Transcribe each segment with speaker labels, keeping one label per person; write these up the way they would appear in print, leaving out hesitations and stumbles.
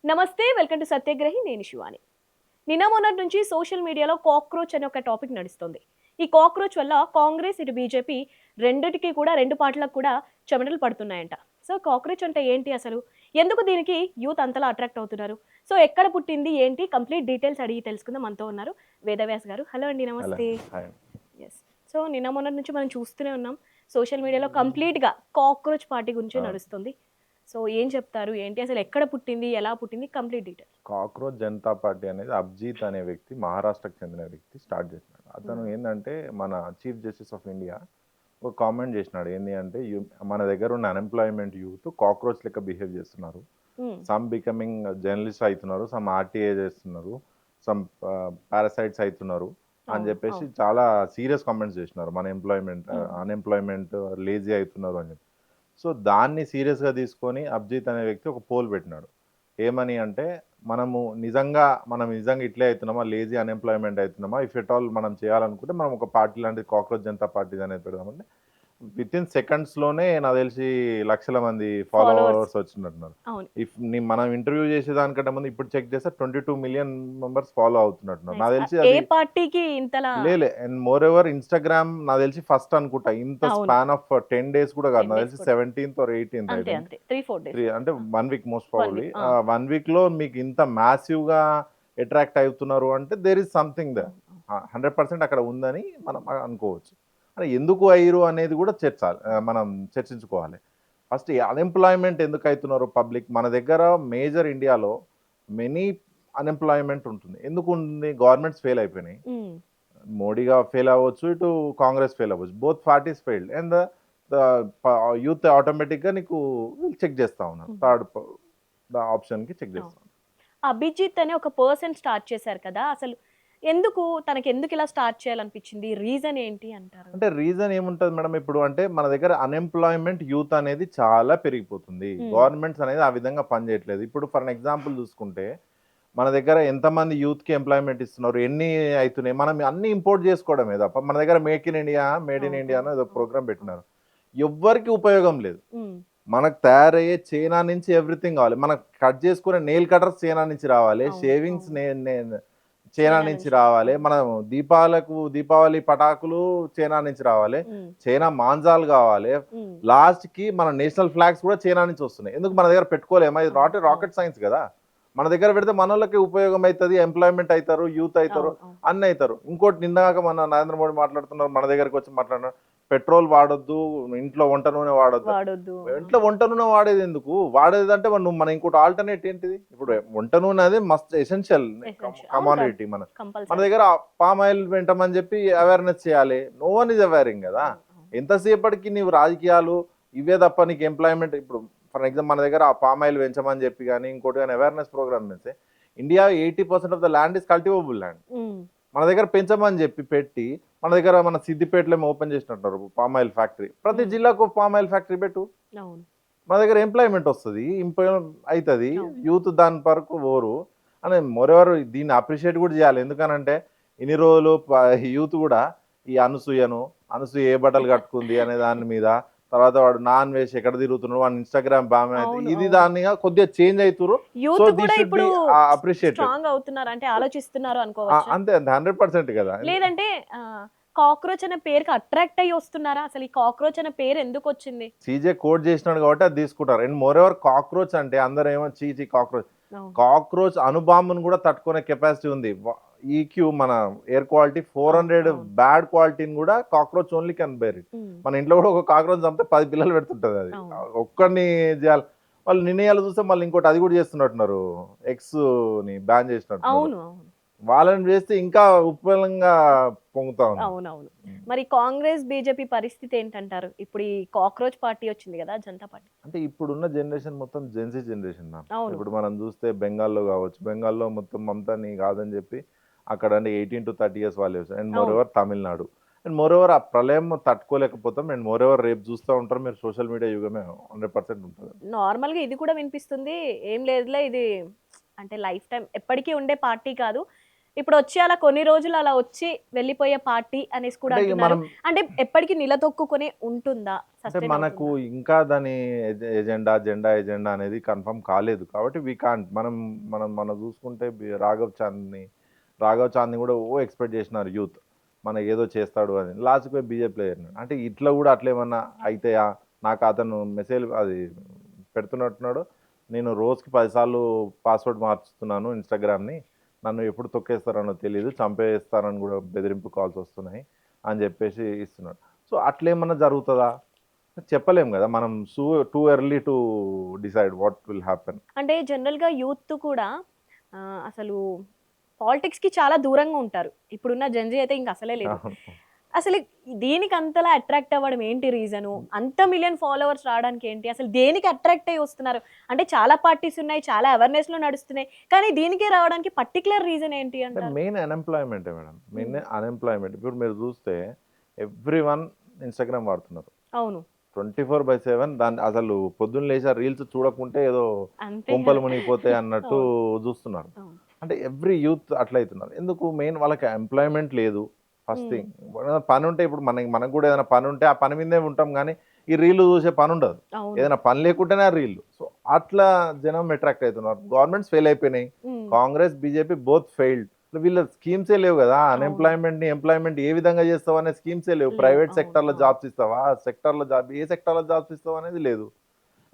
Speaker 1: నమస్తే, welcome to సత్యగ్రహి. నేను శివాని. నిన్న మొన్నటి నుంచి సోషల్ మీడియాలో కాక్రోచ్ అనే ఒక టాపిక్ నడుస్తుంది. ఈ కాక్రోచ్ వల్ల కాంగ్రెస్ ఇటు బీజేపీ రెండిటికి కూడా రెండు పార్టీలకు కూడా చెమటలు పడుతున్నాయంట. సో కాక్రోచ్ అంటే ఏంటి అసలు? ఎందుకు దీనికి యూత్ అంతలా అట్రాక్ట్ అవుతున్నారు? సో ఎక్కడ పుట్టింది ఏంటి? కంప్లీట్ డీటెయిల్స్ అడిగి తెలుసుకుందాం. మనతో ఉన్నారు వేదవ్యాస్ గారు. హలో అండి,
Speaker 2: అలా
Speaker 1: నమస్తే.
Speaker 2: హాయ్.
Speaker 1: ఎస్. సో నిన్న మొన్నటి నుంచి మనం చూస్తూనే ఉన్నాం. సోషల్ మీడియాలో కంప్లీట్‌గా కాక్రోచ్ పార్టీ గురించే
Speaker 2: అవును.
Speaker 1: నడుస్తుంది. సో ఏం చెప్తారు? ఏంటి అసలు ఎక్కడ పుట్టింది? ఎలా పుట్టింది? Complete detail.
Speaker 2: Cockroach Janata party అనేది అభిజిత్ అనే వ్యక్తి, మహారాష్ట్రకి చెందిన వ్యక్తి స్టార్ట్ చేసినాడు. అతను
Speaker 1: హ్మ్.
Speaker 2: ఏందంటే మన చీఫ్ జస్టిస్ ఆఫ్ ఇండియా ఒక కామెంట్ చేసినాడు. ఏంది అంటే మన దగ్గర ఉన్న అన్‌ఎంప్లాయ్‌మెంట్ యూత్ కాక్రోచ్ లెక్క బిహేవ్ చేస్తున్నారు.
Speaker 1: హ్మ్.
Speaker 2: సమ్ బికమింగ్ జర్నలిస్ట్ అయితున్నారు. సమ్ ఆర్‌టీఐ చేస్తున్నారు. సమ్ పారాసైట్స్ అయితున్నారు అని
Speaker 1: అవును.
Speaker 2: చెప్పేసి
Speaker 1: అవును.
Speaker 2: చాలా సీరియస్ కామెంట్స్ చేసినారు. మన
Speaker 1: హ్మ్.
Speaker 2: అన్‌ఎంప్లాయ్‌మెంట్ లేజీ అయితున్నారు అని చెప్పి. సో, దాన్ని సీరియస్‌గా తీసుకొని అభిజిత్ అనే వ్యక్తి ఒక పోల్ పెట్టినాడు. ఏమని అంటే, మనం నిజంగా ఇట్లే అయితున్నామా? లేజీ అన్‌ఎంప్లాయ్‌మెంట్ అయితున్నామా? ఇఫ్ ఎట్ ఆల్ మనం చేయాలనుకుంటే మనం ఒక పార్టీ లాంటిది కాక్రోచ్ జనతా పార్టీ అనేది పెడదామంటే, వితిన్ సెకండ్స్‌లోనే నాకు తెలిసి లక్షల మంది
Speaker 1: ఫాలోవర్స్.
Speaker 2: ఫాలోవర్స్ వచ్చినట్టున్నారు.
Speaker 1: అవును.
Speaker 2: మనం ఇంటర్వ్యూ చేసేదానికంటే ముందు ఇప్పుడు చెక్ చేస్తే 22,000,000 మెంబర్స్ ఫాలో అవుతున్నట్టున్నారు.
Speaker 1: నైస్.
Speaker 2: నాకు తెలిసి
Speaker 1: ఏ
Speaker 2: అది
Speaker 1: పార్టీకి ఇంతలా?
Speaker 2: అండ్ మోర్ ఎవర్ ఇన్‌స్టాగ్రామ్ నాకు తెలిసి ఫస్ట్ అనుకుంటా. ఇంత
Speaker 1: అవును.
Speaker 2: స్పాన్ ఆఫ్ 10 డేస్ కూడా కాదు.
Speaker 1: 10
Speaker 2: నాకు
Speaker 1: డేస్
Speaker 2: తెలిసి
Speaker 1: కూడా.
Speaker 2: 17థ్ ఆర్ 18థ్ ఐ
Speaker 1: అంతే.
Speaker 2: థింక్.
Speaker 1: అంతే. 3, 4 డేస్.
Speaker 2: అంటే
Speaker 1: ఆ!
Speaker 2: 1 వీక్ మోస్ట్
Speaker 1: 1
Speaker 2: ప్రాబబ్లీ.
Speaker 1: వీక్. ఆ!
Speaker 2: 1 వీక్‌లో మీకు ఇంత మాసివ్‌గా అట్రాక్ట్ అవుతున్నారు అంటే దేర్ ఈస్ సంథింగ్ దేర్.
Speaker 1: అవును. అవును.
Speaker 2: 100% అక్కడ ఉందని మనం అనుకోవచ్చు. అంటే ఎందుకు అయ్యిరు అనేది కూడా మనం చర్చించుకోవాలి. ఫస్ట్ ఈ అన్‌ఎంప్లాయ్‌మెంట్ ఎందుకు అయితున్నారు పబ్లిక్? మన దగ్గర మేజర్ ఇండియాలో మెనీ అన్‌ఎంప్లాయ్‌మెంట్ ఉంటుంది. ఎందుకు ఉంది? గవర్నమెంట్స్ ఫెయిల్ అయిపోయినాయి.
Speaker 1: హ్మ్.
Speaker 2: మోడీగా ఫెయిల్ అవ్వచ్చు. ఇటు కాంగ్రెస్ ఫెయిల్ అవ్వచ్చు. Both parties failed. And the the ప యూత్ ఆటోమేటిక్‌గా నీకు వీళ్ళు చెక్ చేస్తా ఉన్నారు.
Speaker 1: హుహు.
Speaker 2: ద ఆప్షన్‌కి చెక్
Speaker 1: అవును.
Speaker 2: చేస్తా ఉన్నారు.
Speaker 1: అభిజిత్ అనే ఒక పర్సన్ స్టార్ట్ చేశారు కదా! అసలు తనకెందుకు ఇలా స్టార్ట్ చేయాలనిపించింది? రీజన్ ఏంటి అంటారు?
Speaker 2: అంటే రీజన్ ఏముంటది మేడం ఇప్పుడు అంటే మన దగ్గర అన్‌ఎంప్లాయ్‌మెంట్ యూత్ అనేది చాలా పెరిగిపోతుంది.
Speaker 1: హ్మ్.
Speaker 2: గవర్నమెంట్స్ అనేది ఆ విధంగా పనిచేయట్లేదు. ఇప్పుడు ఫర్ ఎగ్జాంపుల్ చూసుకుంటే మన దగ్గర ఎంతమంది యూత్‌కి ఎంప్లాయ్‌మెంట్ ఇస్తున్నారు? ఎన్ని అయితున్నాయి? మనం అన్నీ ఇంపోర్ట్ చేసుకోవడమే తప్ప మన దగ్గర మేడ్ ఇన్
Speaker 1: అవును.
Speaker 2: ఇండియా
Speaker 1: అవును.
Speaker 2: అని ఏదో
Speaker 1: అవును.
Speaker 2: ప్రోగ్రామ్
Speaker 1: అవును.
Speaker 2: పెట్టినారు. ఎవ్వరికీ ఉపయోగం లేదు.
Speaker 1: హ్మ్.
Speaker 2: మనకు తయారయ్యే చైనా నుంచి ఎవ్రీథింగ్ కావాలి. మనకు కట్ చేసుకునే నెయిల్ కటర్స్ చైనా నుంచి రావాలి.
Speaker 1: అవును.
Speaker 2: షేవింగ్స్
Speaker 1: అవును.
Speaker 2: నే నే చైనా
Speaker 1: చైనా
Speaker 2: నుంచి
Speaker 1: నుంచి.
Speaker 2: రావాలి.
Speaker 1: అవును.
Speaker 2: మనం దీపావళి పటాకులు చైనా నుంచి రావాలి.
Speaker 1: హ్మ్.
Speaker 2: చైనా మాంజాలు కావాలి.
Speaker 1: హ్మ్.
Speaker 2: లాస్ట్‌కి మన నేషనల్ ఫ్లాగ్స్ కూడా చైనా నుంచి వస్తున్నాయి. ఎందుకు మన దగ్గర పెట్టుకోలేమా? ఇది
Speaker 1: అవును. అవును.
Speaker 2: రాకెట్ సైన్స్ కదా! మన దగ్గర పెడితే మనోళ్ళకి ఉపయోగం అయితది. ఎంప్లాయ్‌మెంట్ అయితారు. యూత్ అయితారు.
Speaker 1: అవును. అవును.
Speaker 2: అన్నీ అయితారు. ఇంకోటి నిన్నగాక మన నరేంద్ర మోడీ మాట్లాడుతున్నారు. మన దగ్గరకొచ్చి మాట్లాడినారు. పెట్రోల్ వాడొద్దు. ఇంట్లో వంట నూనె వాడొద్దు.
Speaker 1: వాడొద్దు. ఆ!
Speaker 2: ఇంట్లో వంట నూనె వాడేదెందుకు? వాడేదంటే మరి మన ఇంకోటి ఆల్టర్‌నేట్ ఏంటిది? ఇప్పుడు
Speaker 1: అవును.
Speaker 2: వంట నూనె అది మస్ట్ ఎసెన్షియల్
Speaker 1: ఎసెన్షియల్. అవును.
Speaker 2: కమోడిటీ మన
Speaker 1: కంపల్సరీ.
Speaker 2: దగ్గర పామ్ ఆయిల్ పెట్టమని చెప్పి అవేర్‌నెస్ చేయాలి. నో వన్ ఈస్ అవేరింగ్ గదా!
Speaker 1: అవును. అవును.
Speaker 2: ఎంతసేపటికి నీవు రాజకీయాలు ఇవే తప్ప నీకు ఎంప్లాయ్‌మెంట్ ఇప్పుడు ఫర్ ఎగ్జాంపుల్ మన దగ్గర ఆ పామ్ ఆయిల్ పెంచమని చెప్పి గాని, ఇంకోటి గాని అవేర్‌నెస్ ప్రోగ్రామ్ పెడితే India 80% of the land is cultivable land.
Speaker 1: హ్మ్.
Speaker 2: మన దగ్గర పెంచమని చెప్పి పెట్టి, మన దగ్గర మన సిద్దిపేటలో ఏమో ఓపెన్ చేసినట్టున్నారు పామ్ ఆయిల్ ఫ్యాక్టరీ. ప్రతి
Speaker 1: హ్మ్.
Speaker 2: జిల్లాకు ఒక పామ్ ఆయిల్ ఫ్యాక్టరీ పెట్టు.
Speaker 1: అవును.
Speaker 2: మన దగ్గర ఎంప్లాయ్‌మెంట్ వస్తది. అయితది.
Speaker 1: అవును.
Speaker 2: యూత్ దాని వరకు పోరు. అని మోరోవర్ దీన్ని అప్రిషియేట్ కూడా చేయాలి. ఎందుకనంటే ఇన్ని రోజులు యూత్ కూడా ఈ అనసూయ ఏ బట్టలు కట్టుకుంది అనే దాని మీద, తర్వాత వాడు నాన్ వెజ్ ఎక్కడ తిరుగుతున్నాడు, వాని ఇన్‌స్టాగ్రామ్ బామే అయితే
Speaker 1: అవును.
Speaker 2: ఇది
Speaker 1: అవును.
Speaker 2: దానిగా కొద్దిగా చేంజ్ అయితుర్రు. సో,
Speaker 1: యూత్ కూడా
Speaker 2: దిస్ షుడ్
Speaker 1: ఇప్పుడు
Speaker 2: బి అప్రిషియేటెడ్.
Speaker 1: స్ట్రాంగ్ అవుతున్నారు. అంటే ఆలోచిస్తున్నారు అనుకోవచ్చా?
Speaker 2: అంతే 100% కదా!
Speaker 1: లేదంటే కాక్రోచ్ అనే పేరుకి అట్రాక్ట్ అయ్యి వస్తున్నారా? అసలు ఈ కాక్రోచ్ అనే పేరు ఎందుకొచ్చింది?
Speaker 2: సీజే కోట్ చేసినాడు కాబట్టి అది తీసుకుంటారు. అండ్ మోరోవర్ కాక్రోచ్ అంటే అందరేమో కాక్రోచ్.
Speaker 1: అవును.
Speaker 2: కాక్రోచ్ అణుబాంబును కూడా తట్టుకునే కెపాసిటీ ఉంది. ఈక్యూ మన ఎయిర్ క్వాలిటీ
Speaker 1: అవును.
Speaker 2: 400
Speaker 1: అవును.
Speaker 2: బ్యాడ్ క్వాలిటీని కూడా cockroach only can bear it.
Speaker 1: Hmm.
Speaker 2: మన ఇంట్లో కూడా ఒక కాక్రోచ్ చంపితే 10 పిల్లలు పెడుతుంటది అది.
Speaker 1: అవును.
Speaker 2: ఒక్కడిని చేయాలి. వాళ్ళు నిర్ణయాలు చూస్తే మళ్ళీ ఇంకోటి అది కూడా చేస్తున్నట్టున్నారు. ఎక్స్‌ని బ్యాన్ చేసినట్టున్నారు.
Speaker 1: అవును. అవును.
Speaker 2: వాళ్ళని చేస్తే ఇంకా ఉత్పలంగా పొంగుతా ఉన్నారు.
Speaker 1: అవునవును.
Speaker 2: హ్మ్.
Speaker 1: మరి కాంగ్రెస్, బీజేపీ పరిస్థితి ఏంటంటారు? ఇప్పుడు ఈ కాక్రోచ్ పార్టీ వచ్చింది గదా! జనతా పార్టీ.
Speaker 2: అంటే ఇప్పుడున్న జనరేషన్ మొత్తం జెన్‌జీ జనరేషన్ మ్యామ్.
Speaker 1: అవును.
Speaker 2: ఇప్పుడు మనం చూస్తే బెంగాల్‌లో కావచ్చు. బెంగాల్‌లో మొత్తం మమతా నీ కాదని చెప్పి అక్కడ అంటే 18-30 ఇయర్స్ వాళ్ళే అండ్
Speaker 1: అవును.
Speaker 2: మోరోవర్ తమిళనాడు. అండ్ మోరోవర్ ఆ ప్రళయం తట్టుకోలేకపోతాం. అండ్ మోరోవర్ రేపు చూస్తా ఉంటారు మీరు సోషల్ మీడియా యుగమే 100% ఉంటది.
Speaker 1: నార్మల్‌గా ఇది కూడా వినిపిస్తుంది. ఏం లేదులే ఇది అంటే లైఫ్ టైమ్ ఎప్పటికి ఉండే పార్టీ కాదు. ఇప్పుడు వచ్చి అలా కొన్ని రోజులు అలా వచ్చి వెళ్ళిపోయే పార్టీ అనేసి కూడా
Speaker 2: అంటే ఇక
Speaker 1: అంటున్నారు.
Speaker 2: మనం
Speaker 1: అంటే ఎప్పటికీ నిలదొక్కుని ఉంటుందా?
Speaker 2: అంటే
Speaker 1: సస్టైన్
Speaker 2: మనకు
Speaker 1: అవుతుందా?
Speaker 2: ఇంకా దాని జెండా అనేది కన్ఫర్మ్ కాలేదు. కాబట్టి వి కాంట్ మనం చూసుకుంటే రాఘవ్ చాంద్‌ని కూడా ఎక్స్‌పెక్ట్ చేసినారు యూత్. ఏదో చేస్తాడు అని. లాస్ట్‌కి పోయి బీజేపీలో చేరినాడు. అంటే ఇట్లా కూడా అట్లేమన్నా అయితాయా? నాకు అతను మెసేజ్ అది పెడుతున్నట్టున్నాడు. నేను రోజుకి 10 సార్లు పాస్వర్డ్ మార్చుతున్నాను ఇన్‌స్టాగ్రామ్‌ని. నన్ను ఎప్పుడు తొక్కేస్తారనో తెలీదు. చంపేస్తారని కూడా బెదిరింపు కాల్స్ వస్తున్నాయి అని చెప్పేసి ఇస్తున్నాడు. సో, అట్లేమన్నా జరుగుతదా? చెప్పలేం గదా! మనం two early to decide what will happen.
Speaker 1: అంటే జనరల్‌గా యూత్ కూడా అసలు పాలిటిక్స్‌కి చాలా దూరంగా ఉంటారు. ఇప్పుడున్న జెన్‌జీ అయితే ఇంక అసలే లేదు.
Speaker 2: అవును.
Speaker 1: అసలు దీనికి అంతలా అట్రాక్ట్ అవ్వడం ఏంటి రీజను? అంత మిలియన్ ఫాలోవర్స్ రావడానికి ఏంటి? అసలు దేనికి అట్రాక్ట్ అయ్యి వస్తున్నారు? అంటే చాలా పార్టీస్ ఉన్నాయి. చాలా అవేర్‌నెస్‌లో నడుస్తున్నాయి. కానీ దీనికే రావడానికి పర్టిక్యులర్ రీజన్ ఏంటి
Speaker 2: అంటే
Speaker 1: అంటారు?
Speaker 2: మెయిన్ అన్‌ఎంప్లాయ్‌మెంటే మేడం. Main
Speaker 1: hmm.
Speaker 2: అన్‌ఎంప్లాయ్‌మెంట్. ఇప్పుడు మీరు చూస్తే ఎవ్రీవన్ ఇన్‌స్టాగ్రామ్ వాడుతున్నారు.
Speaker 1: అవును.
Speaker 2: 24/7 దాన్ని అసలు పొద్దున్న లేచి ఆ రీల్స్ చూడకుంటే ఏదో
Speaker 1: అంతే
Speaker 2: కొంపలు
Speaker 1: కదా!
Speaker 2: మునిగిపోతాయి అన్నట్టు
Speaker 1: అవును.
Speaker 2: చూస్తున్నారు.
Speaker 1: అవును.
Speaker 2: అంటే ఎవ్రీ యూత్ అట్లయితున్నారు. ఎందుకు మెయిన్ వాళ్ళకి ఎంప్లాయ్‌మెంట్ లేదు. ఫస్ట్
Speaker 1: హ్మ్.
Speaker 2: థింగ్. పనుంటే ఇప్పుడు మనకు గూడా ఏదైనా పనుంటే ఆ పని మీదనే ఉంటాం గానీ, ఈ రీల్లు చూసే పనుండదు.
Speaker 1: అవును.
Speaker 2: ఏదైనా పని లేకుంటేనే ఆ రీల్లు. సో, అట్లా జనం అట్రాక్ట్ అయితున్నారు. గవర్నమెంట్స్ ఫెయిల్ అయిపోయినాయి.
Speaker 1: హ్మ్.
Speaker 2: Congress, BJP both failed. వీళ్ళ స్కీమ్సే లేవు గదా!
Speaker 1: అవును.
Speaker 2: ఎంప్లాయ్‌మెంట్ ఏ విధంగా చేస్తావు అనే స్కీమ్సే లేవు.
Speaker 1: లేవు.
Speaker 2: ప్రైవేట్
Speaker 1: అవును.
Speaker 2: సెక్టార్‌లో
Speaker 1: అవును.
Speaker 2: జాబ్స్ ఇస్తావా? ఏ సెక్టార్‌లో జాబ్స్ ఇస్తావు అనేది లేదు.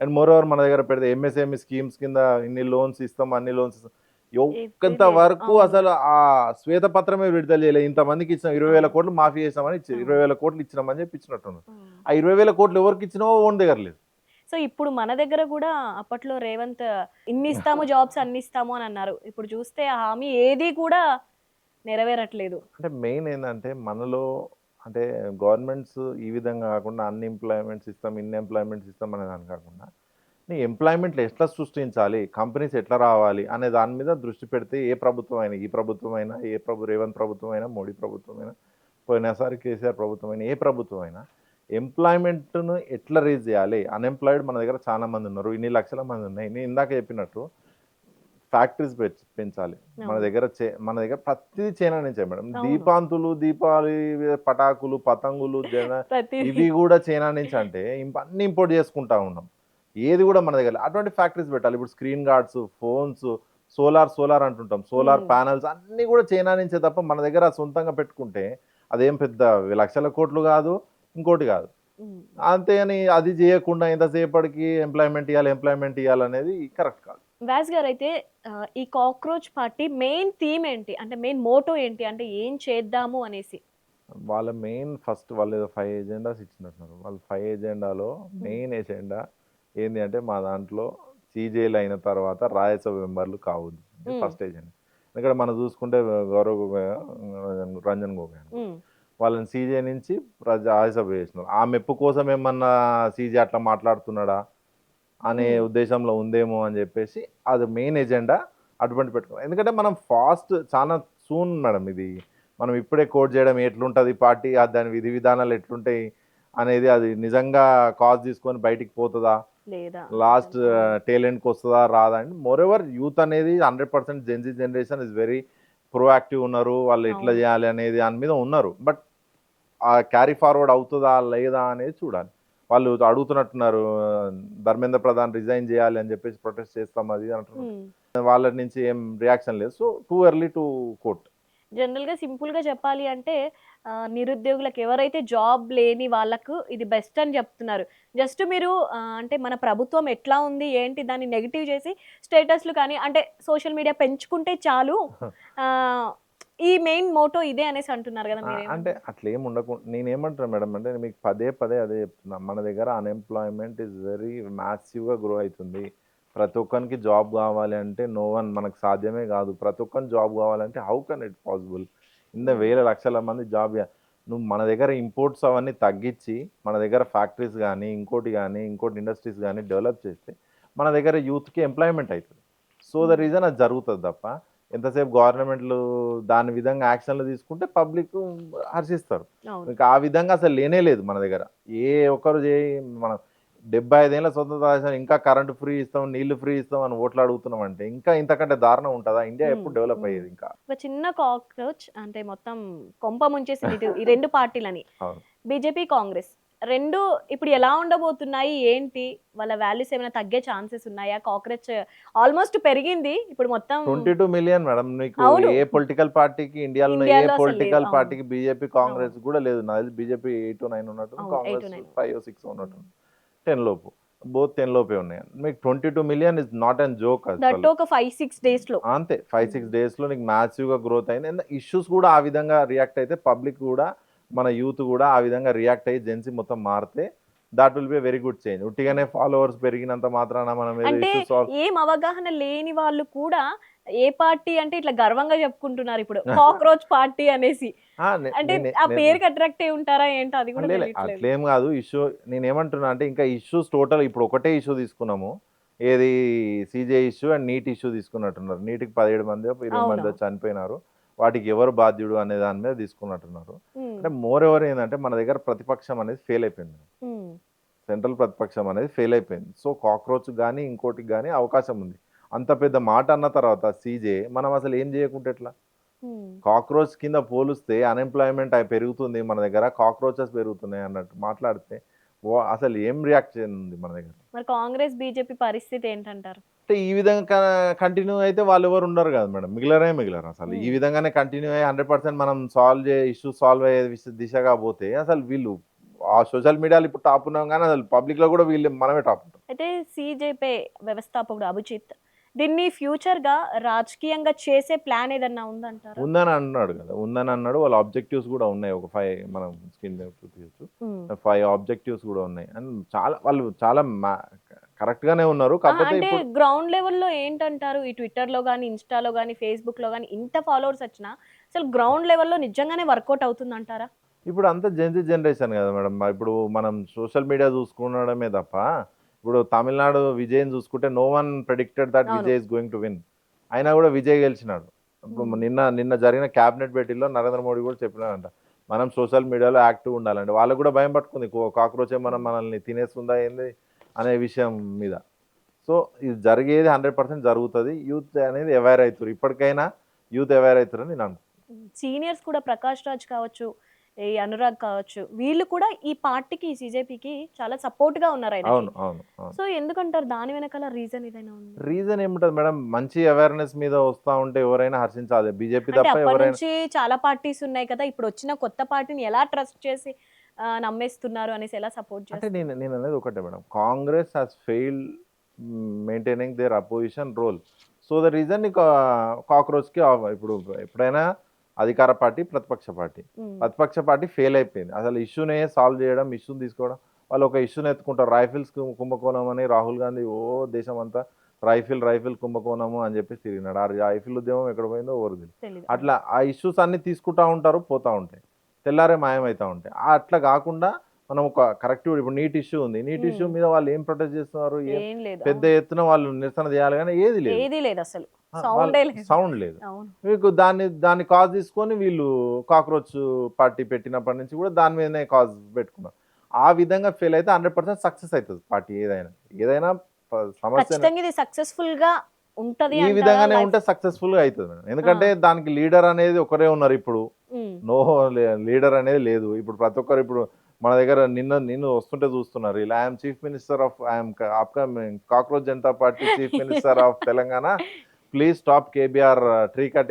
Speaker 2: అండ్ మోరోవర్ మన దగ్గర పెడితే ఎంఎస్ఎంఈ స్కీమ్స్ కింద ఇన్ని లోన్స్ ఇస్తాం, అన్ని లోన్స్ ఇస్తాం.
Speaker 1: ఏది
Speaker 2: ఒక్కంత
Speaker 1: లేదు.
Speaker 2: వరకు
Speaker 1: అవును.
Speaker 2: అసలు ఆ శ్వేతపత్రమే విడుదల చేయలే. ఇంతమందికి ఇచ్చినాం 20,000
Speaker 1: అవును.
Speaker 2: మాఫీ చేసామని ఇచ్చారు.
Speaker 1: అవును.
Speaker 2: 20,000 ఇచ్చినామని చెప్పి ఇచ్చినట్టున్నారు.
Speaker 1: హ్మ్.
Speaker 2: ఆ 20,000 ఎవరికి ఇచ్చినామో ఓన్ దగ్గర లేదు.
Speaker 1: సో, ఇప్పుడు మన దగ్గర గూడా అప్పట్లో రేవంత్ ఇన్నిస్తాము జాబ్స్ అన్నిస్తాము అని అన్నారు. ఇప్పుడు చూస్తే ఆ హామీ ఏది కూడా నెరవేరట్లేదు.
Speaker 2: అంటే మెయిన్ ఏందంటే మనలో అంటే గవర్నమెంట్స్ ఈ విధంగా కాకుండా ఇన్ ఎంప్లాయ్‌మెంట్ సిస్టమ్ అనే దాని కాకుండా నీ ఎంప్లాయ్‌మెంట్‌లు ఎట్లా సృష్టించాలి? కంపెనీస్ ఎట్లా రావాలి? అనే దాని మీద దృష్టి పెడితే ఏ ప్రభుత్వం అయినా, ఈ ప్రభుత్వం అయినా, రేవంత్ ప్రభుత్వం అయినా, మోడీ ప్రభుత్వం అయినా, పోయినసారి కేసీఆర్ ప్రభుత్వం అయినా, ఏ ప్రభుత్వం అయినా ఎంప్లాయ్‌మెంట్‌ను ఎట్లా రేజ్ చేయాలి? అన్‌ఎంప్లాయిడ్ మన దగ్గర చాలా మంది ఉన్నారు. ఇన్ని లక్షల మంది ఉన్నాయి. నేను ఇందాక చెప్పినట్టు ఫ్యాక్టరీస్ పెంచాలి.
Speaker 1: అవును.
Speaker 2: మన దగ్గర ప్రతీది చైనా నుంచే మేడం.
Speaker 1: అవును.
Speaker 2: దీపావళి పటాకులు, పతంగులు,
Speaker 1: ప్రతీది.
Speaker 2: ఇవి గూడా చైనా నుంచి అంటే అన్నీ ఇంపోర్ట్ చేసుకుంటా ఉన్నాం. ఏది గూడా మన దగ్గర అటువంటి ఫ్యాక్టరీస్ పెట్టాలి. ఇప్పుడు స్క్రీన్ గార్డ్స్, ఫోన్స్, సోలార్ అంటుంటాం. సోలార్
Speaker 1: హ్మ్.
Speaker 2: ప్యానెల్స్ అన్నీ గూడా చైనా నుంచే తప్ప మన దగ్గర సొంతంగా పెట్టుకుంటే అదేం పెద్ద లక్షల కోట్లు గాదు. ఇంకోటి గాదు.
Speaker 1: హ్మ్.
Speaker 2: అంతేగాని అది జేయకుండా ఎంతసేపటికి ఎంప్లాయ్‌మెంట్ ఇయ్యాలనేది కరెక్ట్ కాదు.
Speaker 1: వ్యాస్ గారైతే ఈ కాక్రోచ్ పార్టీ మెయిన్ థీమ్ ఏంటి? అంటే మెయిన్ మోటో ఏంటి? అంటే ఏం చేద్దాము అనేసి?
Speaker 2: వాళ్ళ మెయిన్ ఫస్ట్ వాళ్ళేదో 5 ఎజెండాస్ ఇచ్చినట్టున్నారు. వాళ్ళు 5 ఎజెండాలో
Speaker 1: హ్మ్.
Speaker 2: మెయిన్ ఎజెండా ఏంది అంటే, మా దాంట్లో సీజేలు అయిన తర్వాత రాజ్యసభ మెంబర్లు కావద్దు. ఇది
Speaker 1: హ్మ్.
Speaker 2: First agenda. ఎందుకంటే మనం చూసుకుంటే గౌరవ్ గొగోయ్, రంజన్ గొగోయ్
Speaker 1: హ్మ్.
Speaker 2: వాళ్ళని సీజే నుంచి రాజ్యసభ చేసినారు. ఆ మెప్పు కోసం ఏమన్నా సీజే అట్లా మాట్లాడుతున్నాడా అనే
Speaker 1: హ్మ్.
Speaker 2: ఉద్దేశంలో ఉందేమో అని చెప్పేసి అది మెయిన్ ఎజెండా అటువంటి పెట్టుకున్నాం. ఎందుకంటే మనం చాలా సూన్ మేడం ఇది. మనం ఇప్పుడే కోట్ చేయడం ఎట్లుంటది పార్టీ దాని విధి విధానాలు ఎట్లుంటాయి అనేది అది నిజంగా కాజ్ తీసుకొని బయటికి పోతదా?
Speaker 1: లేదా
Speaker 2: లాస్ట్
Speaker 1: అసలు. అవును.
Speaker 2: టెయిల్ ఎండ్‌కి వస్తదా? రాదా? అని మోరోవర్ యూత్ అనేది 100% Gen Z generation is very proactive ఉన్నారు. వాళ్ళు ఎట్లా
Speaker 1: అవును.
Speaker 2: చేయాలి అనే దాని మీద ఉన్నారు. బట్ ఆ క్యారీ ఫార్వర్డ్ అవుతదా? లేదా? అనేది చూడాలి. వాళ్ళు అడుగుతున్నట్టున్నారు. ధర్మేంద్ర ప్రధాన్ రిజైన్ చేయాలి అని చెప్పేసి ప్రొటెస్ట్ చేస్తాం అది అంటున్నారు.
Speaker 1: హ్మ్.
Speaker 2: వాళ్ళ నుంచి ఏం రియాక్షన్ లేదు. So, too early to quote.
Speaker 1: జనరల్‌గా సింపుల్‌గా చెప్పాలి అంటే నిరుద్యోగులకు ఎవరైతే జాబ్ లేని వాళ్ళకు ఇది బెస్ట్ అని జెప్తున్నారు. జస్ట్ మీరు అంటే మన ప్రభుత్వం ఎట్లా ఉంది, ఏంటి దాన్ని నెగెటివ్ చేసి స్టేటస్‌లు కానీ అంటే సోషల్ మీడియా పెంచుకుంటే చాలు. ఆహ్, ఈ మెయిన్ మోటో ఇదే అనేసి అంటున్నారు గదా!
Speaker 2: అంటే
Speaker 1: మీరేమంటారు?
Speaker 2: అట్లేం నేనేమంటున్నా మేడం అంటే మీకు పదే అదే చెప్తున్నా. మన దగ్గర అన్‌ఎంప్లాయ్‌మెంట్ ఈస్ వెరీ మాసివ్‌గా గ్రో అయితుంది. ప్రతి ఒక్కనికి జాబ్ కావాలి అంటే నో వన్ మనకు సాధ్యమే కాదు. ప్రతి ఒక్కనికి జాబ్ కావాలంటే హౌ కెన్ ఇట్ పాసిబుల్?
Speaker 1: హ్మ్.
Speaker 2: వేల లక్షల మంది నువ్వు మన దగ్గర ఇంపోర్ట్స్ అవన్నీ తగ్గించి, మన దగ్గర ఫ్యాక్టరీస్ గానీ, ఇంకోటి ఇండస్ట్రీస్ గానీ డెవలప్ చేస్తే, మన దగ్గర యూత్‌కి ఎంప్లాయ్‌మెంట్ అయితది. సో, ద
Speaker 1: హ్మ్.
Speaker 2: రీజన్ అది జరుగుతది తప్ప ఎంతసేపు గవర్నమెంట్‌లు దాని విధంగా యాక్షన్‌లు తీసుకుంటే పబ్లిక్ హర్షిస్తారు.
Speaker 1: అవును.
Speaker 2: ఇంకా ఆ విధంగా అసలు లేనే లేదు మన దగ్గర. ఏ ఒక్కరు మనం 75 ఏళ్ళ స్వతంత్ర దేశం ఇంకా కరెంట్ ఫ్రీ ఇస్తాం, నీళ్లు ఫ్రీ ఇస్తాం అని ఓట్లు అడుగుతున్నాం అంటే ఇంకా ఇంతకంటే దారుణం ఉంటుందా? ఇండియా ఎప్పుడు డెవలప్ అయ్యేది ఇంకా?
Speaker 1: ఒక చిన్న కాక్రోచ్ అంటే మొత్తం కొంప ముంచేసింది ఈ రెండు పార్టీలని.
Speaker 2: అవును.
Speaker 1: బీజేపీ, కాంగ్రెస్ రెండు ఇప్పుడు ఎలా ఉండబోతున్నాయి ఏంటి? వాళ్ళ వాల్యూస్ ఏమైనా తగ్గే ఛాన్సెస్ ఉన్నాయా? కాక్రోచ్ ఆల్మోస్ట్ పెరిగింది. ఇప్పుడు మొత్తం
Speaker 2: 22 మిలియన్ మేడం. నీకు
Speaker 1: అవును.
Speaker 2: ఏ పొలిటికల్ పార్టీకి ఇండియాలో ఏ
Speaker 1: ఇండియాలో అసలు లేదు.
Speaker 2: పొలిటికల్
Speaker 1: అవును.
Speaker 2: పార్టీకి బీజేపీ, కాంగ్రెస్
Speaker 1: అవును.
Speaker 2: కూడా లేదు. నాది బీజేపీ 8-9 ఉన్నట్టు,
Speaker 1: అవును. 8
Speaker 2: కాంగ్రెస్
Speaker 1: to 9.
Speaker 2: 5-6 ఉన్నట్టు, 10 లోపు. బోత్ 10 లోపే ఉన్నాయి. మీకు 22 million is not and joke
Speaker 1: that
Speaker 2: అసలు.
Speaker 1: ఒక 5-6 డేస్ లో.
Speaker 2: అంతే 5-6 డేస్లో నీకు మ్యాసివ్గా గ్రోత్ అయింది. అండ్ ఇష్యూస్ కూడా ఆ విధంగా రియాక్ట్ అయితే పబ్లిక్ కూడా మన యూత్ కూడా ఆ విధంగా రియాక్ట్ అయ్యి జెన్సీ మొత్తం మారితే that will be very good change. ఉట్టిగానే ఫాలోవర్స్ పెరిగినంత మాత్రాన మనం ఏదో
Speaker 1: అంటే
Speaker 2: ఇష్యూస్ సాల్వ్
Speaker 1: ఏం అవగాహన లేని వాళ్ళు కూడా ఏ పార్టీ అంటే ఇట్లా గర్వంగా చెప్పుకుంటున్నారు ఇప్పుడు కాక్రోచ్ పార్టీ అనేసి. అంటే ఆ పేరుకి అట్రాక్ట్ అయి ఉంటారా ఏంటో అది కూడా తెలియట్లేదు.
Speaker 2: అట్లేం కాదు. ఇష్యూ నేనేమంటున్నా అంటే ఇంకా ఇష్యూస్ టోటల్ ఇప్పుడు ఒకటే ఇష్యూ తీసుకున్నాము. ఏది CJ issue and NEET issue తీసుకున్నట్టున్నారు. నీటికి 17 మంది 20 మంది
Speaker 1: అవును.
Speaker 2: చనిపోయినారు. వాటికి ఎవరు బాధ్యుడు అనే దాని మీద తీసుకున్నట్టున్నారు.
Speaker 1: ఉమ్,
Speaker 2: అంటే మోర్ ఎవర్ ఏంటంటే మన దగ్గర ప్రతిపక్షం అనేది ఫెయిల్ అయిపోయింది.
Speaker 1: ఉమ్,
Speaker 2: సెంట్రల్ ప్రతిపక్షం అనేది ఫెయిల్ అయిపోయింది. సో కాక్రోచ్ కానీ ఇంకోటికి కానీ అవకాశం ఉంది. అంత పెద్ద మాట అన్న తర్వాత సీజే మనం అసలు ఏం చేయకుంటే ఎట్లా?
Speaker 1: ఉమ్.
Speaker 2: కాక్రోచ్ కింద పోలిస్తే అన్‌ఎంప్లాయ్‌మెంట్ పెరుగుతుంది మన దగ్గర. కాక్రోచెస్ పెరుగుతున్నాయి అన్నట్టు మాట్లాడితే అసలు ఏం రియాక్షన్ ఉంది మన దగ్గర?
Speaker 1: మరి కాంగ్రెస్ బీజేపీ పరిస్థితి ఏంటంటారు?
Speaker 2: అంటే ఈ విధంగా కంటిన్యూ అయితే వాళ్ళెవరు ఉండరు కదా మేడం. మిగిలరే అసలు. ఈ
Speaker 1: ఉమ్.
Speaker 2: విధంగానే కంటిన్యూ అయ్యి 100% మనం ఇష్యూస్ సాల్వ్ అయ్యే దిశగా పోతే అసలు వీళ్ళు ఆ సోషల్ మీడియాలో ఇప్పుడు టాప్ ఉన్నాం కానీ అసలు పబ్లిక్‌లో కూడా వీళ్ళు మనమే టాప్ ఉంటాం.
Speaker 1: అయితే సీజేపీ వ్యవస్థాపకుడు అభిజిత్ దీన్ని ఫ్యూచర్ గా రాజకీయంగా చేసే ప్లాన్ ఏదన్నా ఉందంటారా?
Speaker 2: ఉందని అన్నాడు కదా! ఉందని అన్నాడు. వాళ్ళ ఆబ్జెక్టివ్స్ కూడా ఉన్నాయి. ఒక 5 మనం స్క్రీన్ మీద చూపించొచ్చు.
Speaker 1: ఉమ్.
Speaker 2: 5 ఆబ్జెక్టివ్స్ కూడా ఉన్నాయి. అండ్ వాళ్ళు చాలా కరెక్ట్‌గానే ఉన్నారు.
Speaker 1: ఆహా,
Speaker 2: కాకపోతే
Speaker 1: అంటే
Speaker 2: ఇప్పుడు
Speaker 1: గ్రౌండ్ లెవెల్‌లో ఏంటంటారు? ఈ ట్విట్టర్‌లో గాని, ఇన్‌స్టాలో గాని, ఫేస్‌బుక్‌లో గాని ఇంత ఫాలోవర్స్ వచ్చినా అసలు గ్రౌండ్ లెవెల్‌లో నిజంగానే వర్కౌట్ అవుతుందంటారా?
Speaker 2: ఇప్పుడు అంతా జెన్‌జీ జనరేషన్ కదా మేడం. ఇప్పుడు మనం సోషల్ మీడియా చూసుకునడమే తప్ప, ఇప్పుడు తమిళనాడు విజయ్‌ని చూసుకుంటే నో వన్ ప్రెడిక్టెడ్ దట్
Speaker 1: అవును.
Speaker 2: Vijay is going to win. అయినా కూడా విజయ్ గెలిచినాడు. ఇప్పుడు
Speaker 1: హ్మ్.
Speaker 2: నిన్న జరిగిన క్యాబినెట్ భేటీలో నరేంద్ర మోడీ కూడా చెప్పినారంట. మనం సోషల్ మీడియాలో యాక్టివ్‌గా ఉండాలండి. వాళ్ళకి కూడా భయం పట్టుకుంది. కాక్రోచ్ మనల్ని తినేస్తుందా ఏంది అనే విషయం మీద. సో ఇది జరిగేది 100% జరుగుతది. యూత్ అనేది అవేర్ అయితుర్రు. ఇప్పటికైనా యూత్ అవేర్ అయితురని నేను అనుకుంటున్నాను.
Speaker 1: సీనియర్స్ కూడా ప్రకాష్ రాజ్ కావచ్చు, ఈ అనురాగ్ కావచ్చు, వీళ్ళు కూడా ఈ పార్టీకి, ఈ సీజేపీకి చాలా సపోర్ట్‌గా ఉన్నారు ఆయనకి.
Speaker 2: అవును. అవును. అవును.
Speaker 1: సో, ఎందుకంటారు? దాని వెనకాల రీజన్ ఏదైనా ఉందా?
Speaker 2: రీజన్ ఏముంటది మేడం? మంచి అవేర్‌నెస్ మీద వస్తా ఉంటే ఎవరైనా హర్షించాలి. బీజేపీ
Speaker 1: అంటే
Speaker 2: తప్ప ఎవరైనా
Speaker 1: అప్పటినుంచి చాలా పార్టీస్ ఉన్నాయి కదా! ఇప్పుడొచ్చిన కొత్త పార్టీని ఎలా ట్రస్ట్ చేసి నమ్మేస్తున్నారు అనేసి ఎలా సపోర్ట్
Speaker 2: అంటే
Speaker 1: చేస్తారు?
Speaker 2: నేననేది ఒకటే madam. Congress has failed maintaining their opposition role. So the reason కాక్రోచ్‌కి ఇప్పుడు ఎప్పుడైనా అధికార పార్టీ, ప్రతిపక్ష పార్టీ.
Speaker 1: హ్మ్.
Speaker 2: ప్రతిపక్ష పార్టీ ఫెయిల్ అయిపోయింది. అసలు ఇష్యూనే సాల్వ్ చేయడం, ఇష్యూని తీసుకోవడం. వాళ్ళు ఒక ఇష్యూని ఎత్తుకుంటారు. రైఫిల్స్ కుంభకోణం అని రాహుల్ గాంధీ దేశమంతా రైఫిల్ కుంభకోణము అని చెప్పేసి తిరిగినాడు. ఆ రైఫిల్ ఉద్యమం ఎక్కడ పోయిందో ఎవరికి తెలీదు.
Speaker 1: తెలీదు.
Speaker 2: అట్లా ఆ ఇష్యూస్ అన్నీ తీసుకుంటా ఉంటారు, పోతా ఉంటాయి. తెల్లారే మాయమైతా ఉంటాయి. అట్లా కాకుండా మనం ఒక కరెక్టివ్ ఇప్పుడు నీట్ ఇష్యూ ఉంది. నీట్ ఇష్యూ
Speaker 1: హ్మ్.
Speaker 2: మీద వాళ్ళు ఏం ప్రొటెస్ట్ చేస్తున్నారు?
Speaker 1: ఏం లేదు.
Speaker 2: పెద్ద
Speaker 1: అవును.
Speaker 2: ఎత్తున వాళ్ళు నిరసన చేయాలి గానీ ఏది లేదు.
Speaker 1: ఏదీ లేదసలు.
Speaker 2: వాళ్ళు
Speaker 1: సౌండే లేదు.
Speaker 2: సౌండ్ లేదు.
Speaker 1: అవును.
Speaker 2: మీకు దాన్ని కాజ్ తీసుకొని వీళ్ళు కాక్రోచ్ పార్టీ పెట్టినప్పటి నుంచి కూడా దాని మీదనే కాజ్ పెట్టుకున్నారు. ఆ విధంగా ఫెయిల్ అయితే 100% సక్సెస్ అయితది పార్టీ ఏదైనా. ఏదైనా సమస్యను
Speaker 1: ఖచ్చితంగా ఇది సక్సెస్‌ఫుల్‌గా ఉంటది
Speaker 2: ఈ
Speaker 1: అంటారా
Speaker 2: విధంగానే
Speaker 1: లైఫ్?
Speaker 2: ఉంటే సక్సెస్‌ఫుల్‌గా అయితది మేడం.
Speaker 1: ఆ!
Speaker 2: ఎందుకంటే దానికి లీడర్ అనేది ఒకరే ఉన్నారు ఇప్పుడు.
Speaker 1: హ్మ్.
Speaker 2: నో లీడర్ అనేది లేదు. ఇప్పుడు ప్రతి ఒక్కరు ఇప్పుడు మన దగ్గర నిన్ను వస్తుంటే చూస్తున్నారు. ఇలా I'm chief minister of upcoming cockroach Janata party chief minister of Telangana. Please stop KBR tree
Speaker 1: ఆ!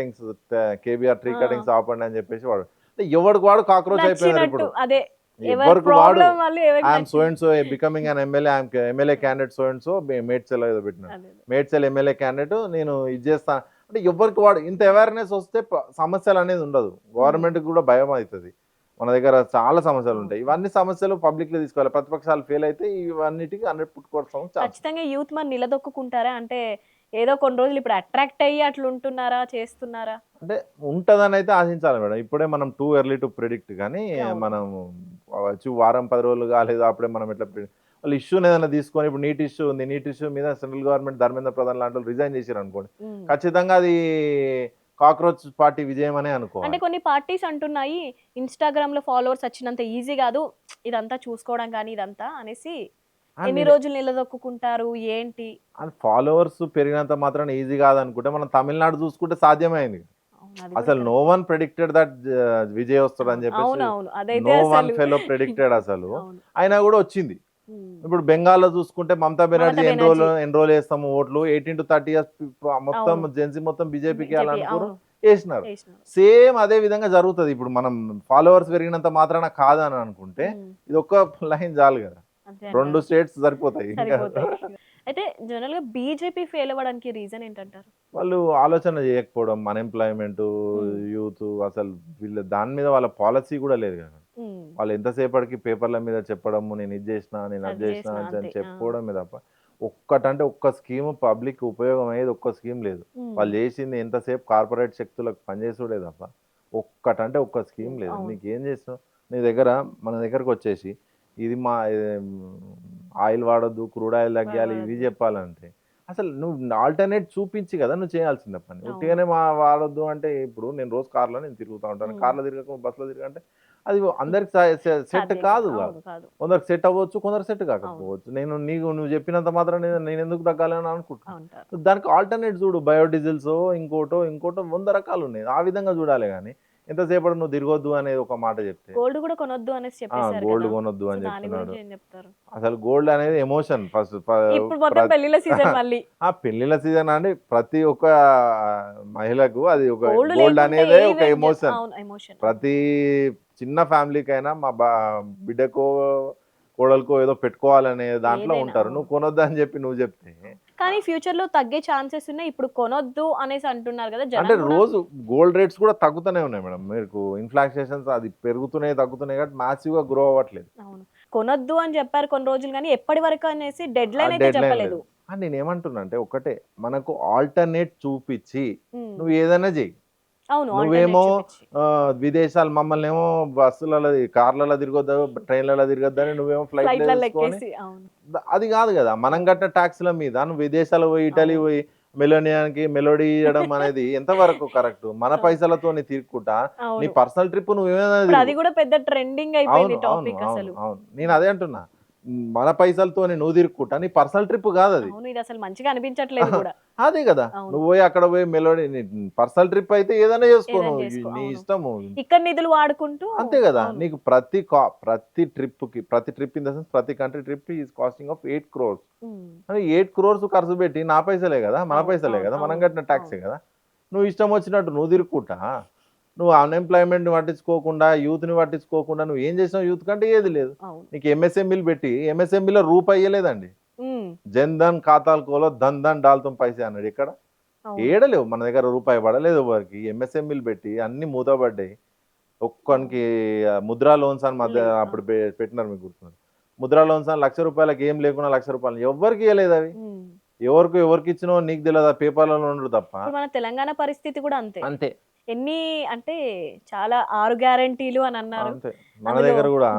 Speaker 2: కటింగ్స్ ఆపండి అని చెప్పేసి వాడు. అంటే ఎవడికి వాడు కాక్రోచ్ అయిపోయినారు
Speaker 1: నచ్చినట్టు
Speaker 2: ఇప్పుడు.
Speaker 1: అదే. ఎవరి
Speaker 2: ఎవరికి వాడు
Speaker 1: ప్రాబ్లమ్ వాళ్ళు ఎవరికి
Speaker 2: ఐయామ్ సో
Speaker 1: నచ్చింది.
Speaker 2: And so becoming an MLA. MLA candidate so and so Medchal ఏదో పెట్టినాడు.
Speaker 1: అదే.
Speaker 2: మేడ్చల్ ఎమ్మెల్యే క్యాండిడేట్ నేను ఇది చేస్తా. అంటే ఎవరికి వాడు ఇంత అవేర్‌నెస్ వస్తే సమస్యలు అనేది ఉండదు. గవర్నమెంట్‌కి కూడా భయం అవుతది. మన దగ్గర చాలా సమస్యలు
Speaker 1: అవును.
Speaker 2: ఉంటాయి. ఇవన్నీ సమస్యలు పబ్లిక్‌లో తీసుకోవాలి. ప్రతిపక్షాలు ఫెయిల్ అయితే ఇవన్నిటికి 100% ఛాన్స్.
Speaker 1: ఖచ్చితంగా యూత్ మరి నిలదొక్కుకుంటారా? అంటే ఏదో కొన్ని రోజులు ఇప్పుడు అట్రాక్ట్ అయ్యి అట్లుంటున్నారా? చేస్తున్నారా?
Speaker 2: అంటే ఉంటదని అయితే ఆశించాలి మేడం. ఇప్పుడే మనం టూ ఎర్లీ టు ప్రిడిక్ట్ గానీ
Speaker 1: అవును.
Speaker 2: మనం వారం 10 రోజులు కాలేదు అప్పుడే మనం ఎట్లా వాళ్ళు ఇష్యూని ఏదైనా తీసుకొని ఇప్పుడు నీట్ ఇష్యూ ఉంది. నీట్ ఇష్యూ మీద సెంట్రల్ గవర్నమెంట్ ధర్మేంద్ర ప్రధాన్ లాంటి వాళ్ళు రిజైన్ చేసిరనుకోండి.
Speaker 1: హ్మ్.
Speaker 2: ఖచ్చితంగా అది కాక్రోచ్ పార్టీ విజయం అనే
Speaker 1: అంటే
Speaker 2: అనుకోవాలి.
Speaker 1: కొన్ని పార్టీస్ అంటున్నాయి ఇన్‌స్టాగ్రామ్‌లో ఫాలోవర్స్ వచ్చినంత ఈజీ గాదు. ఇదంతా చూసుకోవడం గాని ఇదంతా అనేసి ఎన్ని రోజులు నిలదొక్కుంటారు ఏంటి?
Speaker 2: అండ్ ఫాలోవర్స్ పెరిగినంత మాత్రాన ఈజీ కాదనుకుంటే మనం తమిళనాడు చూసుకుంటే సాధ్యమైంది.
Speaker 1: అవును. అది కూడా
Speaker 2: అసలు నో
Speaker 1: కరెక్టే.
Speaker 2: వన్ ప్రెడిక్టెడ్ దట్ విజయ్ వస్తాడని చెప్పేసి
Speaker 1: అవునవును. అదైతే
Speaker 2: నో వన్
Speaker 1: అసలు
Speaker 2: ఫెలో ప్రెడిక్టెడ్ అసలు.
Speaker 1: అవును.
Speaker 2: అయినా కూడా వచ్చింది.
Speaker 1: హ్మ్.
Speaker 2: ఇప్పుడు బెంగాల్‌లో చూసుకుంటే మమతా బెనర్జీ
Speaker 1: బెనర్జీ.
Speaker 2: ఎన్రోల్ చేస్తాము ఓట్లు 18-30 ఇయర్స్ మొత్తం
Speaker 1: అవును.
Speaker 2: జెన్సీ మొత్తం బీజేపీకి
Speaker 1: బీజేపీ
Speaker 2: వేయాలనుకోరు
Speaker 1: అవును.
Speaker 2: ఏసినారు.
Speaker 1: ఏసినారు.
Speaker 2: సేమ్ అదే విధంగా జరుగుతది. ఇప్పుడు మనం ఫాలోవర్స్ పెరిగినంత మాత్రాన కాదని అనుకుంటే
Speaker 1: హ్మ్.
Speaker 2: ఇది ఒక్క లైన్ చాలు కదా!
Speaker 1: అంతే
Speaker 2: 2
Speaker 1: అంటారు.
Speaker 2: స్టేట్స్ సరిపోతాయి. ఇంకా
Speaker 1: సరిపోతాయి. అయితే జనరల్‌గా బీజేపీ ఫెయిల్ అవ్వడానికి రీజన్ ఏంటంటారు?
Speaker 2: వాళ్ళు ఆలోచన చేయకపోవడం, అన్‌ఎంప్లాయ్‌మెంటు,
Speaker 1: హ్మ్.
Speaker 2: యూత్ అసలు వీళ్ళ దాని మీద వాళ్ళ పాలిసీ కూడా లేదు కదా!
Speaker 1: హ్మ్.
Speaker 2: వాళ్ళు ఎంతసేపటికి పేపర్ల మీద చెప్పడము, నేను ఇది చేసినా, నేను అది
Speaker 1: అది
Speaker 2: చేసినా
Speaker 1: చేసినా అంతే.
Speaker 2: అని
Speaker 1: ఆ!
Speaker 2: చెప్పుకోవడమే తప్ప, ఒక్కటంటే ఒక్క స్కీమ్ పబ్లిక్ ఉపయోగం అయ్యేది ఒక్క స్కీమ్ లేదు.
Speaker 1: హ్మ్.
Speaker 2: వాళ్ళు చేసింది ఎంతసేపు కార్పొరేట్ శక్తులకు పనిచేసుడే తప్ప, ఒక్కటంటే ఒక్క స్కీమ్ లేదు.
Speaker 1: అవును.
Speaker 2: నీకేం చేసినావు? నీ దగ్గర మన దగ్గరకొచ్చేసి, ఇది మా ఆయిల్ వాడొద్దు, క్రూడ్ ఆయిల్ తగ్గియాలి, ఇవి
Speaker 1: వాడొద్దు.
Speaker 2: చెప్పాలంటే, అసలు నువ్వు ఆల్టర్‌నేట్ చూపించి కదా నువ్వు చేయాల్సిన పని.
Speaker 1: అవును.
Speaker 2: ఉట్టిగానే వాడొద్దు అంటే, ఇప్పుడు నేను రోజు కార్‌లో తిరుగుతా ఉంటాను.
Speaker 1: హ్మ్.
Speaker 2: కార్‌లో తిరగక బస్‌లో తిరగంటే అది అందరికి సెట్
Speaker 1: సాధ్యం
Speaker 2: కాదు.
Speaker 1: అవును. కాదు.
Speaker 2: కొందరికి సెట్ అవ్వచ్చు, కొందరికి సెట్
Speaker 1: అవును.
Speaker 2: కాకపోవచ్చు. నువ్వు చెప్పినంత మాత్రాన నేనెందుకు తగ్గాలని అనుకుంటున్నా.
Speaker 1: అంటారు.
Speaker 2: దానికి ఆల్టర్‌నేట్ చూడు. బయోడీజిల్సో, ఇంకోటో 100 రకాలున్నాయి. ఆ విధంగా చూడాలే గానీ, ఎంతసేపటికి నువ్వు తిరగొద్దు అనేది ఒక మాట చెప్తే,
Speaker 1: గోల్డ్ కూడా కొనొద్దు అనేసి చెప్పేసారు
Speaker 2: గోల్డ్
Speaker 1: కదా!
Speaker 2: కొనొద్దు
Speaker 1: సో,
Speaker 2: అని
Speaker 1: దాని
Speaker 2: చెప్తున్నాడు.
Speaker 1: గురించి ఏం చెప్తారు?
Speaker 2: అసలు గోల్డ్ అనేది ఎమోషన్ ఫస్ట్.
Speaker 1: ఇప్పుడు మొత్తం పెళ్ళిళ్ళ సీజన్ మళ్ళీ.
Speaker 2: ఆ! పెళ్ళిళ్ళ సీజన్ అండి. ప్రతి ఒక్క మహిళకు అది ఒక
Speaker 1: గోల్డ్
Speaker 2: గోల్డ్
Speaker 1: లేకుంటే ఏ
Speaker 2: అనేదే ఒక
Speaker 1: ఈవెంట్
Speaker 2: ఎమోషన్.
Speaker 1: అవును. ఎమోషన్. అవును.
Speaker 2: ప్రతి చిన్న ఫ్యామిలీకైనా మా బిడ్డకో, కోడలికో ఏదో పెట్టుకోవాలనే దాంట్లో
Speaker 1: ఏదైనా
Speaker 2: ఉంటారు.
Speaker 1: అవును.
Speaker 2: నువ్వు కొనొద్దని చెప్పి నువ్వు చెప్తే,
Speaker 1: అవును. కానీ ఫ్యూచర్‌లో తగ్గే ఛాన్సెస్ ఉన్నాయి. ఇప్పుడు కొనొద్దు అనేసి అంటున్నారు కదా!
Speaker 2: అంటే
Speaker 1: జనం కూడా
Speaker 2: రోజు గోల్డ్ రేట్స్ కూడా తగ్గుతూనే ఉన్నాయి మేడం. మీకు ఇన్‌ఫ్లాషన్స్ అది పెరుగుతున్నాయి, తగ్గుతున్నాయి కాబట్టి మాసివ్‌గా గ్రో అవ్వట్లేదు.
Speaker 1: అవును. కొనొద్దు అని చెప్పారు కొన్ని రోజులు గానీ, ఎప్పటి వరకు అనేసి
Speaker 2: ఆ
Speaker 1: డెడ్‌లైన్ అయితే
Speaker 2: డెడ్‌లైన్ లేదు.
Speaker 1: చెప్పలేదు.
Speaker 2: నేనేమంటున్నా అంటే ఒకటే, మనకు ఆల్టర్‌నేట్ చూపిచ్చి
Speaker 1: హ్మ్.
Speaker 2: నువ్వు ఏదైనా చెయ్యి.
Speaker 1: అవును.
Speaker 2: నువ్వేమో
Speaker 1: ఆల్టర్‌నేట్ చూపిచ్చి.
Speaker 2: విదేశాలు మమ్మల్నేమో బస్సులలో, కార్‌లలో తిరగొద్దు, ట్రైన్‌లలో తిరగొద్దని నువ్వేమో ఫ్లైట్‌లో
Speaker 1: ఫ్లైట్‌లలో
Speaker 2: తీసుకొని
Speaker 1: ఎక్కేసి అవును.
Speaker 2: అది కాదు గదా! మనం
Speaker 1: అవును.
Speaker 2: కట్టిన టాక్స్‌ల మీద నువ్వు విదేశాలకు పోయి, ఇటలీ
Speaker 1: అవును.
Speaker 2: పోయి మెలోనియాకి మెలోడీ ఇయ్యడం అనేది ఎంతవరకు కరెక్టు? మన
Speaker 1: అవును.
Speaker 2: పైసలతోని తిరుక్కుంటా నీ
Speaker 1: అవును.
Speaker 2: పర్సనల్ ట్రిప్ నువ్వేమైనా
Speaker 1: ఇప్పుడు అది
Speaker 2: తిరుగు.
Speaker 1: కూడా పెద్ద ట్రెండింగ్
Speaker 2: అవును.
Speaker 1: అయిపోయింది
Speaker 2: అవును.
Speaker 1: టాపిక్
Speaker 2: అవును.
Speaker 1: అసలు.
Speaker 2: అవును. నేను
Speaker 1: హ్మ్.
Speaker 2: అదే అంటున్నా. మన పైసలతోని నువ్వు తిరుక్కుంటా నీ పర్సనల్ ట్రిప్ కాదది.
Speaker 1: అవును. ఇదసలు మంచిగా అనిపించట్లేదు గూడా.
Speaker 2: అదే గదా!
Speaker 1: అవును.
Speaker 2: నువ్వు పోయి అక్కడ పోయి మెలోడీ నీ పర్సనల్ ట్రిప్ అయితే ఏదైనా చేసుకో
Speaker 1: ఏదైనా
Speaker 2: నువ్వు.
Speaker 1: జేసుకో.
Speaker 2: నీ
Speaker 1: అవును.
Speaker 2: ఇష్టము.
Speaker 1: ఇక్కడ నిధులు వాడుకుంటూ
Speaker 2: అంతే గదా!
Speaker 1: అవును.
Speaker 2: నీకు ప్రతి ట్రిప్ ఇన్ ద సెన్స్ ప్రతి country trip is costing of 8 crores.
Speaker 1: హ్మ్.
Speaker 2: మరి 8 క్రోర్స్ ఖర్చు పెట్టి నా పైసలే గదా! మన
Speaker 1: అవును.
Speaker 2: పైసలే
Speaker 1: అవును.
Speaker 2: గదా! మనం
Speaker 1: అవును.
Speaker 2: కట్టిన టాక్సే
Speaker 1: అవును.
Speaker 2: గదా! నువ్వు ఇష్టం వచ్చినట్టు నువ్వు తిరుక్కుంటా, నువ్వు అన్‌ఎంప్లాయ్‌మెంట్‌ని పట్టించుకోకుండా, యూత్‌ని పట్టించుకోకుండా నువ్వు ఏం చేసినావు యూత్ కంటే ఏది లేదు.
Speaker 1: అవును.
Speaker 2: నీకు ఎంఎస్ఎంఈలు పెట్టి ఎంఎస్ఎంఈలో రూపాయి ఇయ్యలేదండి.
Speaker 1: హ్మ్.
Speaker 2: జన్ ధన్ ఖాతాలు ఖోలో ధన్ ధన్ డాల్తుమ్ పైసే అన్నాడు. ఎక్కడ?
Speaker 1: అవును.
Speaker 2: ఏడలేవు. మన దగ్గర రూపాయి పడలేదు ఎవ్వరికీ. ఎంఎస్ఎంఈలు పెట్టి అన్నీ మూతపడ్డాయి.
Speaker 1: అవును.
Speaker 2: ఒక్కనికి ముద్రా లోన్స్ అని మధ్య
Speaker 1: లేదు.
Speaker 2: అప్పుడు
Speaker 1: అవును.
Speaker 2: పెట్టినారు మీకు గుర్తుందా? ముద్రా లోన్స్ అని రూ. 1,00,000 ఏం లేకున్నా రూ. 1,00,000 ఎవ్వరికీ ఇయ్యలేదవి.
Speaker 1: హ్మ్.
Speaker 2: ఎవరికిచ్చినవో నీకు తెలవదా? పేపర్‌లలో ఉండుడు తప్ప.
Speaker 1: ఇప్పుడు మన తెలంగాణ పరిస్థితి కూడా అంతే.
Speaker 2: అంతే.
Speaker 1: ఎన్ని అంటే చాలా 6 గ్యారంటీలు అని అన్నారు.
Speaker 2: అంతే. మన
Speaker 1: అందులో
Speaker 2: దగ్గర గూడా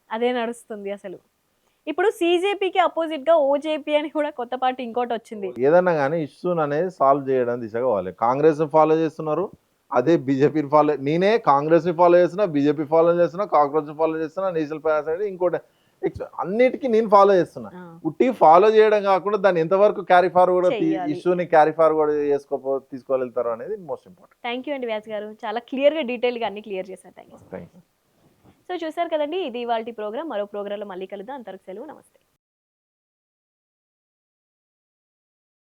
Speaker 1: అదే నడుస్తుంది అసలు. ఇప్పుడు సీజేపీకి అపోజిట్‌గా ఓజేపీ అని కూడా కొత్త పార్టీ ఇంకోటొచ్చింది.
Speaker 2: ఏదన్నా గాని ఇష్యూననేది సాల్వ్ చేయడం దిశగా పోవాలి. కాంగ్రెస్‌ని ఫాలో చేస్తున్నారు. అదే బీజేపీని ఫాలో నేనే కాంగ్రెస్‌ని ఫాలో చేస్తున్నా, బీజేపీ ఫాలో చేస్తున్నా, కాక్రోచ్‌ని ఫాలో చేస్తున్నా, నేషనల్ పారాసైడ్ ఇంకోటి అన్నిటికి నేను ఫాలో చేస్తున్నా.
Speaker 1: ఆ!
Speaker 2: ఉట్టిగా ఫాలో చేయడం కాకుండా దాన్ని ఎంతవరకు క్యారీ ఫార్వర్డ్
Speaker 1: చెయ్యాలి.
Speaker 2: ఇష్యూని క్యారీ ఫార్వర్డ్ తీసుకెళ్తారు అనేది మోస్ట్ ఇంపార్టెంట్.
Speaker 1: థాంక్ యూ అండి వ్యాస్ గారు. చాలా క్లియర్‌గా, డీటెయిల్‌గా అన్నీ క్లియర్ చేశారు. Thank you so much.
Speaker 2: Thank you.
Speaker 1: So చూసారు కదండీ! ఇది ఇవాల్టి ప్రోగ్రామ్. మరో ప్రోగ్రామ్‌లో మళ్ళీ కలుద్దాం. అంతవరకు సెలవు. నమస్తే.